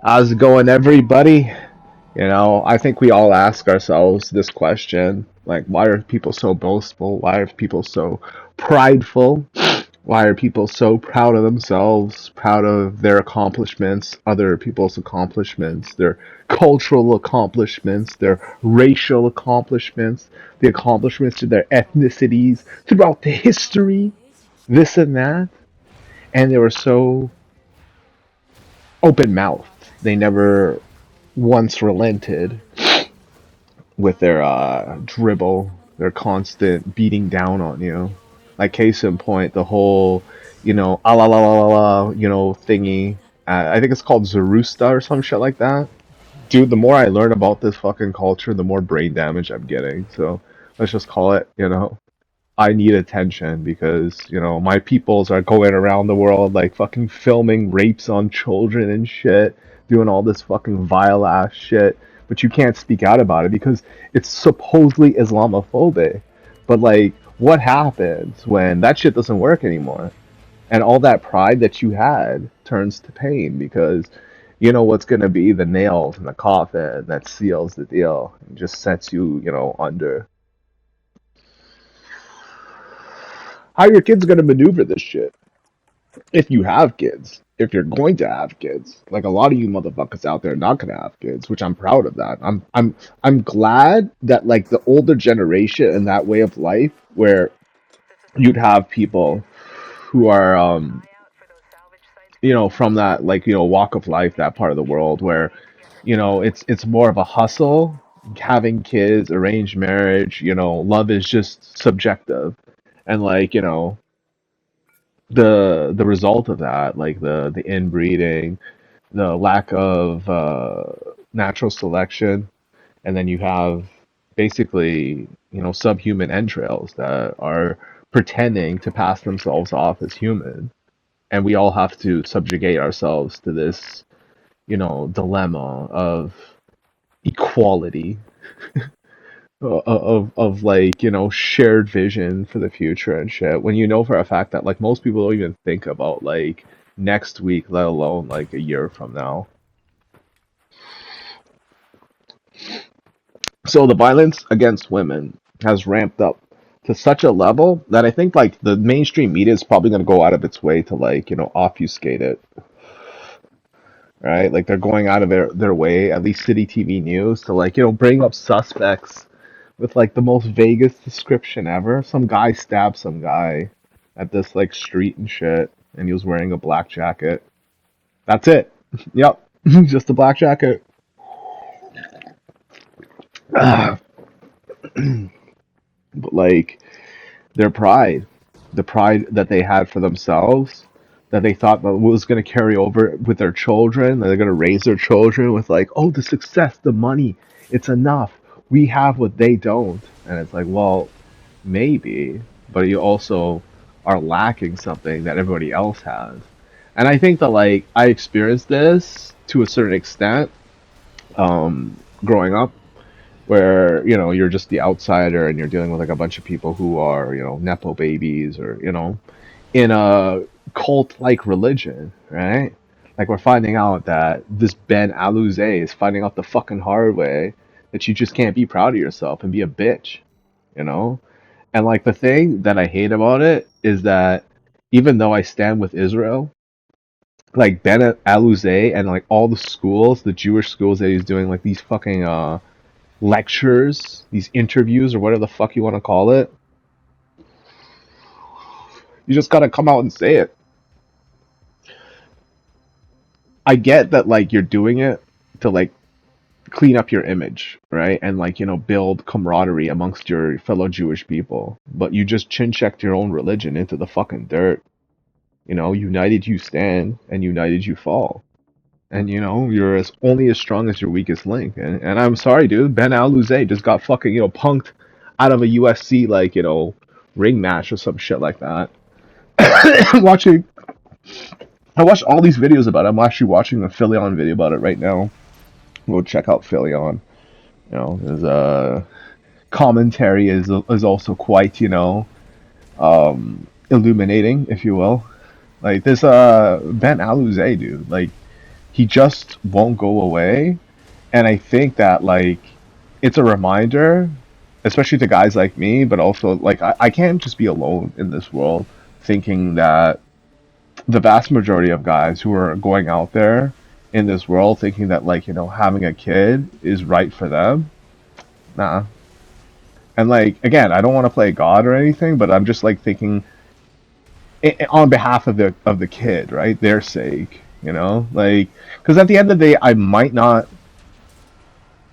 How's it going, everybody? I think we all ask ourselves this question, like, why are people so boastful? Why are people so prideful? Why are people so proud of themselves, proud of their accomplishments, other people's accomplishments, their cultural accomplishments, their racial accomplishments, the accomplishments to their ethnicities throughout the history, this and that? And they were so open mouthed. They never once relented with their dribble, their constant beating down on you. Like case in point, the whole, ah la la la la la, thingy. I think it's called Zarusta or some shit like that. Dude, the more I learn about this fucking culture, the more brain damage I'm getting. So let's just call it, I need attention because, my peoples are going around the world like fucking filming rapes on children and shit, doing all this fucking vile ass shit, but you can't speak out about it because it's supposedly Islamophobic. But like, what happens when that shit doesn't work anymore? And all that pride that you had turns to pain because you know what's gonna be the nails in the coffin that seals the deal and just sets you, under. How your kids gonna maneuver this shit? If you have kids, if you're going to have kids, like a lot of you motherfuckers out there are not gonna have kids, which I'm proud of that. I'm glad that like the older generation and that way of life where you'd have people who are from that like walk of life, that part of the world where it's more of a hustle, having kids, arranged marriage, love is just subjective. And like, the result of that, like the inbreeding, the lack of natural selection, and then you have basically subhuman entrails that are pretending to pass themselves off as human, and we all have to subjugate ourselves to this dilemma of equality, of like shared vision for the future and shit, when you know for a fact that like most people don't even think about like next week, let alone like a year from now. So the violence against women has ramped up to such a level that I think like the mainstream media is probably going to go out of its way to like obfuscate it, right? Like they're going out of their way, at least City TV News, to like bring up suspects with like the most vaguest description ever. Some guy stabbed some guy at this like street and shit, and he was wearing a black jacket. That's it. Yep, just a black jacket. But like their pride, the pride that they had for themselves, that they thought that was going to carry over with their children, that they're going to raise their children with like, oh, the success, the money, it's enough. We have what they don't, and it's like, well, maybe, but you also are lacking something that everybody else has. And I think that like I experienced this to a certain extent, growing up, where you're just the outsider and you're dealing with like a bunch of people who are nepo babies, or in a cult like religion, right? Like we're finding out that this Ben Alouze is finding out the fucking hard way that you just can't be proud of yourself and be a bitch, you know? And like the thing that I hate about it is that even though I stand with Israel, like Ben Alouze and like all the schools, the Jewish schools that he's doing like these fucking lectures, these interviews, or whatever the fuck you want to call it, you just gotta come out and say it. I get that like you're doing it to like clean up your image, right? And like, build camaraderie amongst your fellow Jewish people. But you just chin checked your own religion into the fucking dirt. United you stand and united you fall. And you're only as strong as your weakest link. And I'm sorry, dude. Ben Alouze just got fucking, punked out of a UFC like, ring match or some shit like that. watching I watched all these videos about it. I'm actually watching a Philion video about it right now. Go check out Philion. His commentary is also quite, illuminating, if you will. Like this Ben Alouze dude, like he just won't go away. And I think that like it's a reminder, especially to guys like me, but also like I can't just be alone in this world thinking that the vast majority of guys who are going out there in this world thinking that like, having a kid is right for them. Nah. And like again, I don't want to play God or anything, but I'm just like thinking on behalf of the kid, right? Their sake, like because at the end of the day, I might not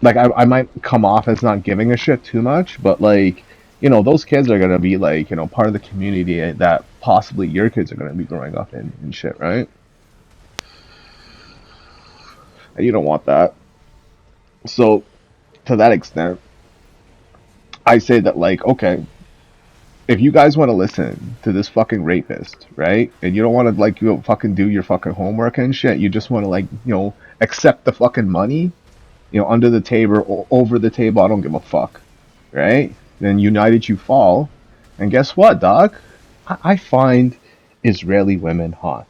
like I might come off as not giving a shit too much, but like those kids are gonna be like part of the community that possibly your kids are gonna be growing up in and shit, right? And you don't want that. So to that extent, I say that like okay, if you guys want to listen to this fucking rapist, right? And you don't want to like fucking do your fucking homework and shit, you just want to like accept the fucking money, under the table or over the table. I don't give a fuck, right? Then united you fall, and guess what, dog? I find Israeli women hot.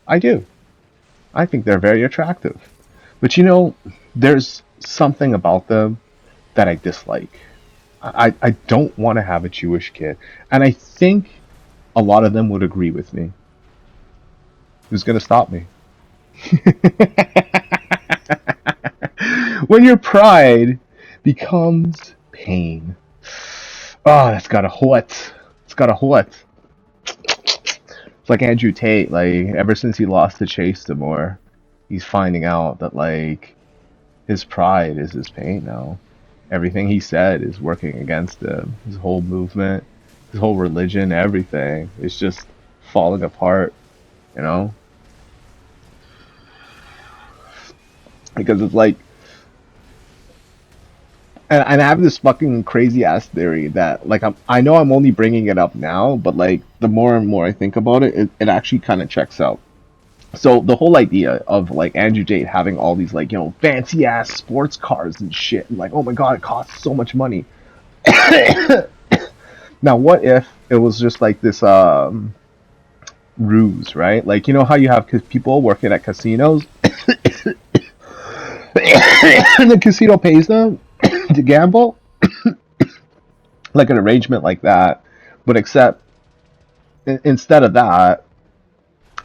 I do. I think they're very attractive, but there's something about them that I dislike. I don't want to have a Jewish kid. And I think a lot of them would agree with me. Who's going to stop me? When your pride becomes pain. Oh, that's got a hurt. It's got a hurt. It's like Andrew Tate. Like, ever since he lost to Chase Damore, he's finding out that, like, his pride is his pain now. Everything he said is working against him. His whole movement, his whole religion, everything is just falling apart, you know? Because it's like, and I have this fucking crazy ass theory that, like, I know I'm only bringing it up now, but, like, the more and more I think about it, it actually kind of checks out. So the whole idea of like Andrew Tate having all these like fancy ass sports cars and shit, and like oh my god, it costs so much money. Now what if it was just like this ruse, right? Like how you have people working at casinos, and the casino pays them to gamble, like an arrangement like that, but except instead of that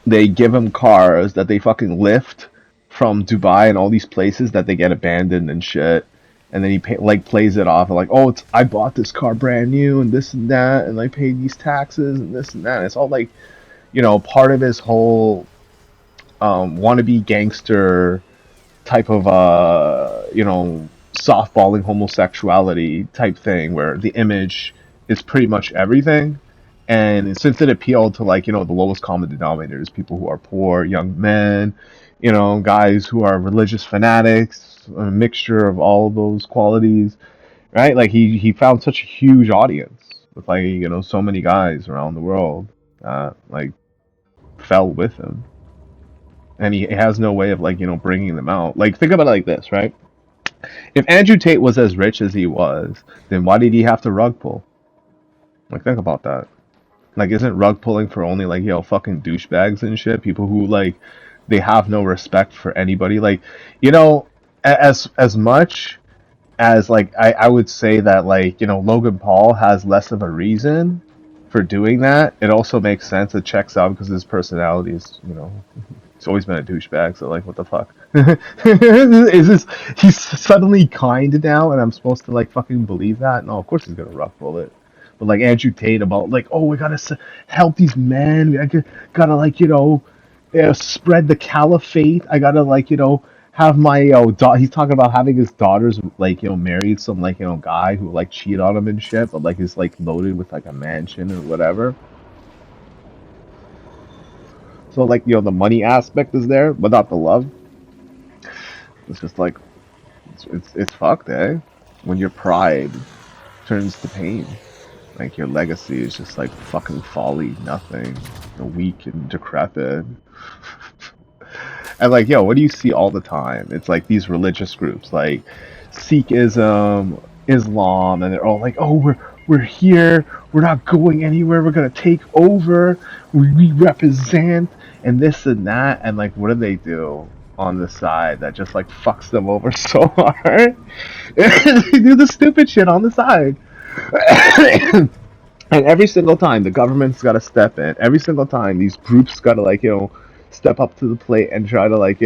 they give him cars that they fucking lift from Dubai and all these places that they get abandoned and shit. And then he plays it off like, oh, I bought this car brand new and this and that, and I paid these taxes and this and that. And it's all like, part of his whole wannabe gangster type of softballing homosexuality type thing, where the image is pretty much everything. And since it appealed to like the lowest common denominators, people who are poor, young men, guys who are religious fanatics, a mixture of all of those qualities, right? Like he found such a huge audience with like so many guys around the world like fell with him, and he has no way of like bringing them out. Like think about it like this, right? If Andrew Tate was as rich as he was, then why did he have to rug pull? Like think about that. Like, isn't rug pulling for only like fucking douchebags and shit? People who like they have no respect for anybody. Like, as much as like I would say that like Logan Paul has less of a reason for doing that. It also makes sense. It checks out because his personality is he's always been a douchebag. So like, what the fuck? Is this he's suddenly kind now, and I'm supposed to like fucking believe that? No, of course he's gonna rug pull it. But like Andrew Tate about like, oh, we gotta help these men. We gotta like spread the caliphate. I gotta like have my he's talking about having his daughters like married some like guy who like cheat on him and shit, but like is like loaded with like a mansion or whatever. So like the money aspect is there, but not the love. It's just like it's fucked, eh? When your pride turns to pain. Like your legacy is just like fucking folly, nothing, weak and decrepit. And like, what do you see all the time? It's like these religious groups, like Sikhism, Islam, and they're all like, oh, we're here, we're not going anywhere, we're gonna take over, we represent, and this and that, and like, what do? on the side that just like fucks them over so hard. They do the stupid shit on the side. And every single time the government's got to step in. Every single time these groups got to like, step up to the plate and try to like,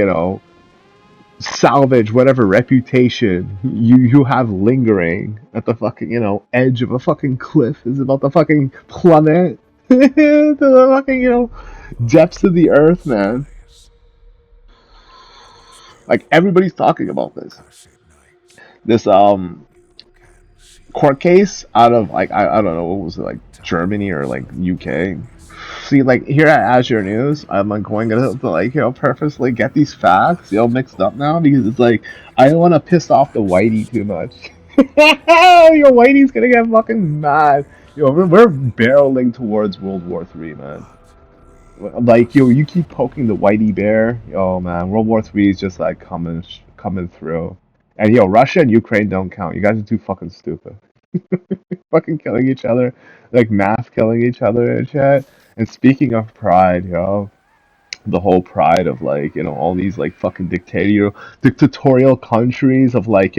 salvage whatever reputation you have lingering at the fucking, edge of a fucking cliff is about to fucking plummet to the fucking, depths of the earth, man. Like everybody's talking about this court case out of like I don't know, what was it, like Germany or like UK. See, like here at Azure News, I'm like going to like purposely get these facts mixed up now because it's like I don't want to piss off the Whitey too much. Whitey's gonna get fucking mad. We're barreling towards World War III, man. Like you keep poking the Whitey bear. Oh man, World War III is just like coming through. And Russia and Ukraine don't count. You guys are too fucking stupid. Fucking killing each other, like mass killing each other and shit. And speaking of pride, the whole pride of like all these like fucking dictatorial countries of like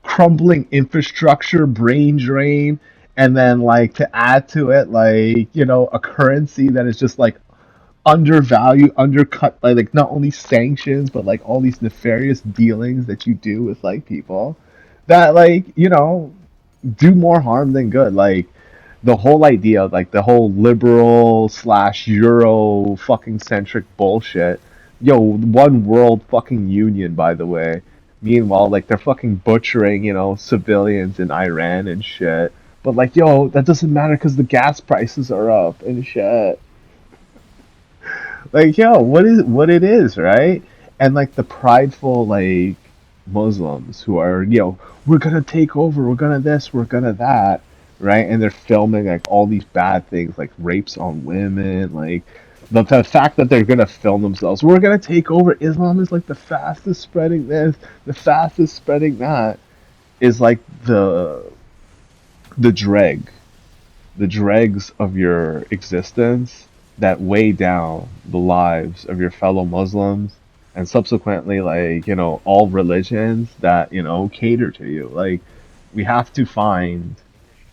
crumbling infrastructure, brain drain, and then like to add to it like a currency that is just like undervalued, undercut by like not only sanctions but like all these nefarious dealings that you do with like people that like do more harm than good. Like the whole idea, like the whole liberal slash Euro fucking centric bullshit. One world fucking union, by the way. Meanwhile, like they're fucking butchering, civilians in Iran and shit. But like, that doesn't matter because the gas prices are up and shit. Like, what it is, right? And like the prideful like Muslims who are, we're gonna take over, we're gonna this, we're gonna that, right? And they're filming like all these bad things, like rapes on women, like the fact that they're gonna film themselves, we're gonna take over. Islam is like the fastest spreading this, the fastest spreading that, is like the dreg, the dregs of your existence that weigh down the lives of your fellow Muslims and subsequently like all religions that cater to you. Like we have to find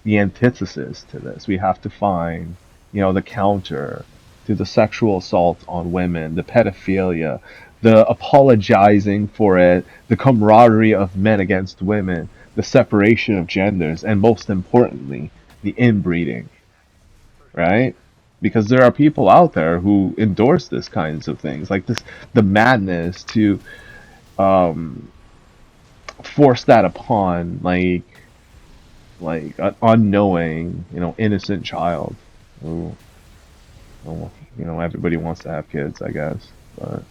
the antithesis to this. We have to find the counter to the sexual assault on women, the pedophilia, the apologizing for it, the camaraderie of men against women, the separation of genders, and most importantly the inbreeding, right? Because there are people out there who endorse this kinds of things, like the madness to um, force that upon like an unknowing, innocent child. Who, well, everybody wants to have kids, I guess, but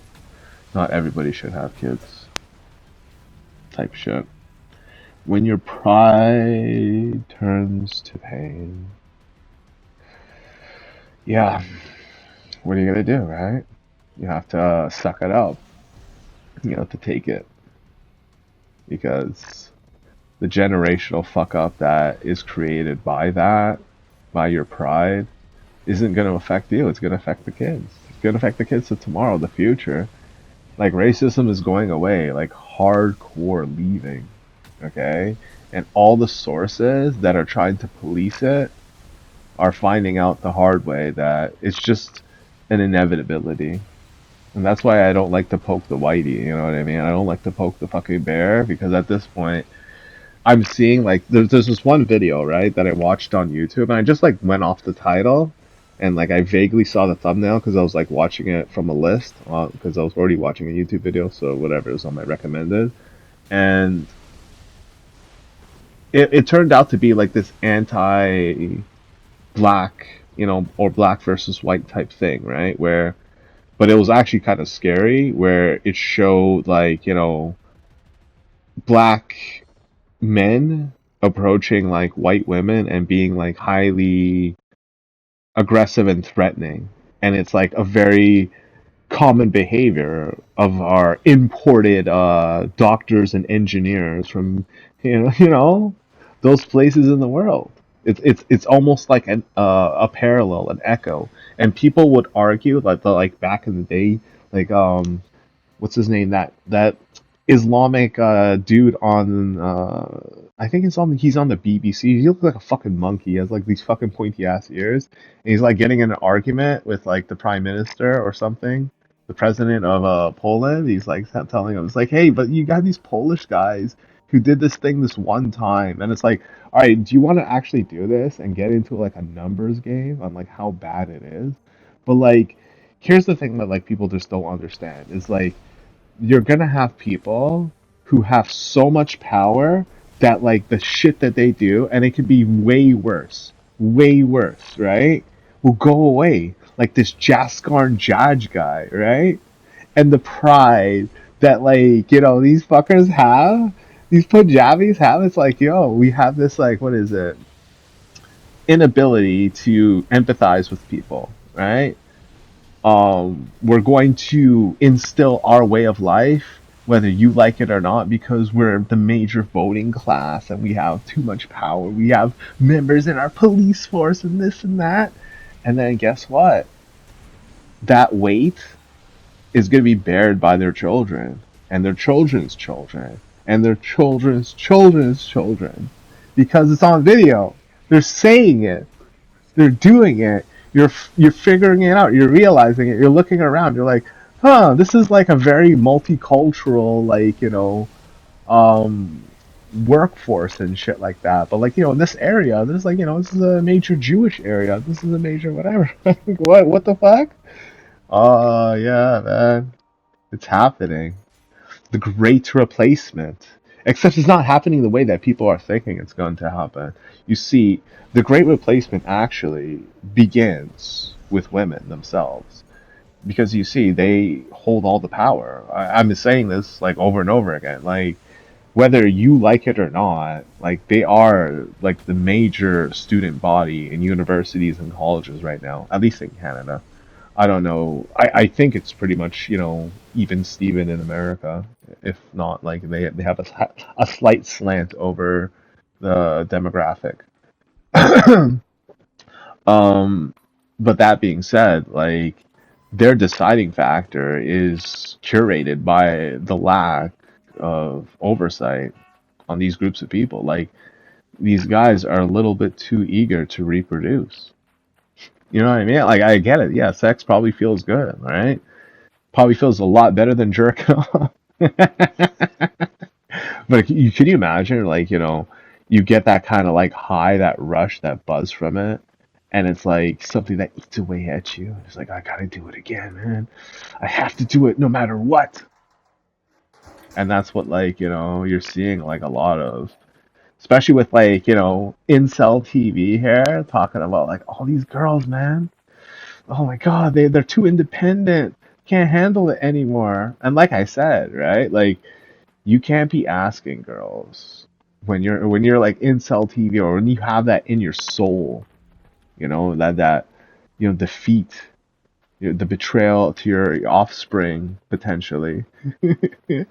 not everybody should have kids. Type shit. When your pride turns to pain, yeah, what are you gonna do, right? You have to suck it up. You have to take it because the generational fuck up that is created by that, by your pride, isn't going to affect you. It's going to affect the kids. It's going to affect the kids of tomorrow, the future. Like racism is going away, like hardcore leaving, okay? And all the sources that are trying to police it are finding out the hard way that it's just an inevitability. And that's why I don't like to poke the whitey, you know what I mean? I don't like to poke the fucking bear because at this point, I'm seeing like there's this one video, right, that I watched on YouTube and I just like went off the title and like I vaguely saw the thumbnail because I was like watching it from a list because I was already watching a YouTube video, so whatever, it was on my recommended. And it turned out to be like this anti black, or black versus white type thing, right? Where but it was actually kind of scary where it showed like, black men approaching like white women and being like highly aggressive and threatening. And it's like a very common behavior of our imported doctors and engineers from those places in the world. It's almost like a parallel, an echo. And people would argue like back in the day, like what's his name? That Islamic dude on I think he's on the BBC. He looks like a fucking monkey. He has like these fucking pointy ass ears, and he's like getting in an argument with like the prime minister or something, the president of Poland. He's like telling him, it's like, hey, but you got these Polish guys who did this thing this one time, and it's like, all right, do you want to actually do this and get into like a numbers game on like how bad it is? But like, here's the thing that like people just don't understand is like you're gonna have people who have so much power that like the shit that they do, and it could be way worse, right? Will go away. Like this Jaskarn Judge guy, right? And the pride that like, these fuckers have, these Punjabis have, it's like, yo, we have this like, what is it? Inability to empathize with people, right? We're going to instill our way of life, whether you like it or not, because we're the major voting class and we have too much power. We have members in our police force and this and that. And then guess what? That weight is going to be bared by their children and their children's children and their children's children's children because it's on video. They're saying it. They're doing it. You're figuring it out. You're realizing it. You're looking around. You're like, huh, this is like a very multicultural, like um, workforce and shit like that. But like in this area, there's like this is a major Jewish area. This is a major whatever. What the fuck? Oh yeah, man, it's happening. The great replacement. Except it's not happening the way that people are thinking it's going to happen. You see, the great replacement actually begins with women themselves. Because you see, they hold all the power. I'm saying this like over and over again. Like, whether you like it or not, like they are like the major student body in universities and colleges right now, at least in Canada. I don't know. I think it's pretty much, even Steven in America. If not, like they have a slight slant over the demographic. um, but that being said, like their deciding factor is curated by the lack of oversight on these groups of people. Like these guys are a little bit too eager to reproduce. You know what I mean? Like I get it. Yeah, sex probably feels good, right? Probably feels a lot better than jerking off. But can you imagine, like, you get that kind of like high, that rush, that buzz from it, and it's like something that eats away at you. It's like, I gotta do it again, man. I have to do it no matter what. And that's what, like, you're seeing like a lot of, especially with like, incel TV here, talking about like all these girls, man. Oh my God, they're too independent. Can't handle it anymore. And like I said, right? Like you can't be asking girls when you're like incel TV or when you have that in your soul, that defeat, the betrayal to your offspring potentially to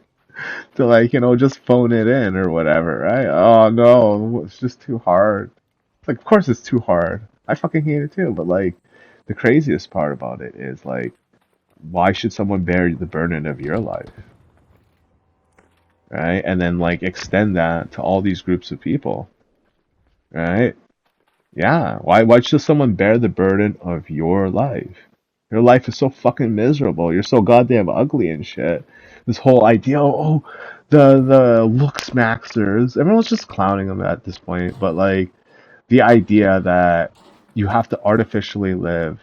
like just phone it in or whatever, right? Oh no, it's just too hard. It's like of course it's too hard. I fucking hate it too, but like the craziest part about it is like why should someone bear the burden of your life, right? And then like extend that to all these groups of people, right? Yeah. Why should someone bear the burden of your life? Your life is so fucking miserable. You're so goddamn ugly and shit. This whole idea, oh, the looks maxers. Everyone's just clowning them at this point, but like the idea that you have to artificially live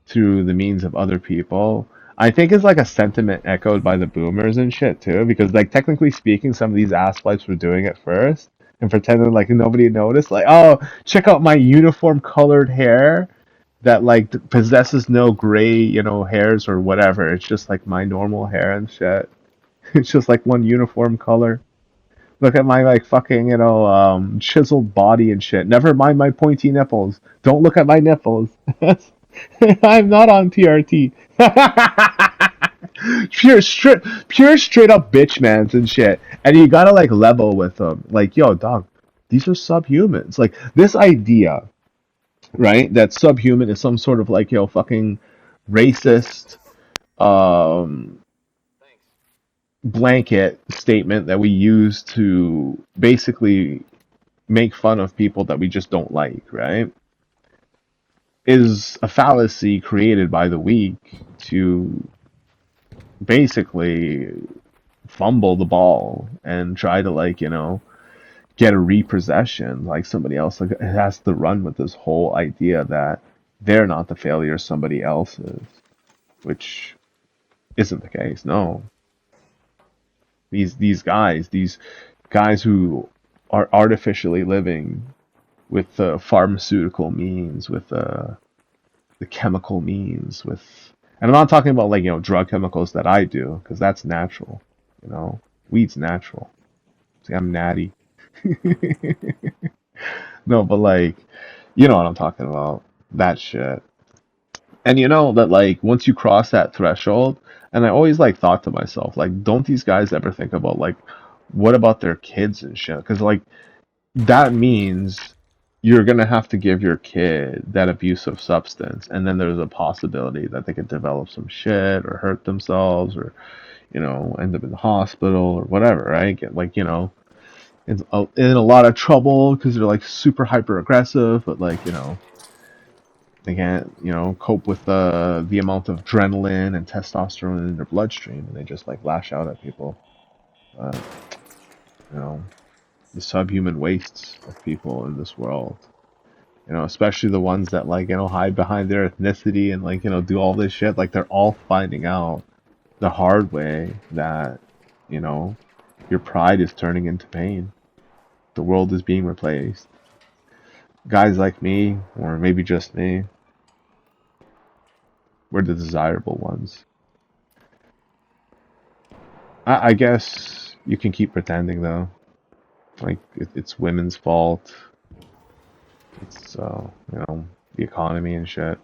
through the means of other people, I think is like a sentiment echoed by the boomers and shit too, because like technically speaking, some of these ass wipes were doing it first and pretending like nobody noticed. Like, oh, check out my uniform colored hair that like possesses no gray, hairs or whatever. It's just like my normal hair and shit. It's just like one uniform color. Look at my like fucking, chiseled body and shit. Never mind my pointy nipples. Don't look at my nipples. I'm not on TRT. Pure straight up bitch mans and shit. And you gotta like level with them. Like, yo, dog, these are subhumans. Like this idea, right? That subhuman is some sort of like, fucking racist, um, blanket statement that we use to basically make fun of people that we just don't like, right? Is a fallacy created by the weak to basically fumble the ball and try to, like, get a repossession. Like somebody else, like, it has to run with this whole idea that they're not the failure, somebody else is, which isn't the case. No, these guys who are artificially living with the pharmaceutical means, with the chemical means, with, and I'm not talking about, like, drug chemicals that I do, because that's natural. Weed's natural. See, I'm natty. No, but, like, you know what I'm talking about. That shit. And you know that, like, once you cross that threshold, and I always, like, thought to myself, like, don't these guys ever think about, like, what about their kids and shit? Because, like, that means you're gonna have to give your kid that abusive substance, and then there's a possibility that they could develop some shit or hurt themselves, or end up in the hospital or whatever, right? Get, like, in a lot of trouble because they're, like, super hyper aggressive, but, like, they can't cope with the amount of adrenaline and testosterone in their bloodstream, and they just, like, lash out at people. But you know the subhuman wastes of people in this world, especially the ones that, like, hide behind their ethnicity and, like, do all this shit, like, they're all finding out the hard way that you know your pride is turning into pain. The world is being replaced. Guys like me, or maybe just me, we're the desirable ones. I guess you can keep pretending, though. Like, it's women's fault. It's the economy and shit.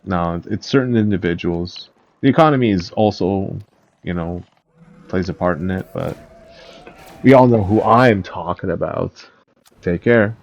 No, it's certain individuals. The economy is also, you know, plays a part in it, but we all know who I'm talking about. Take care.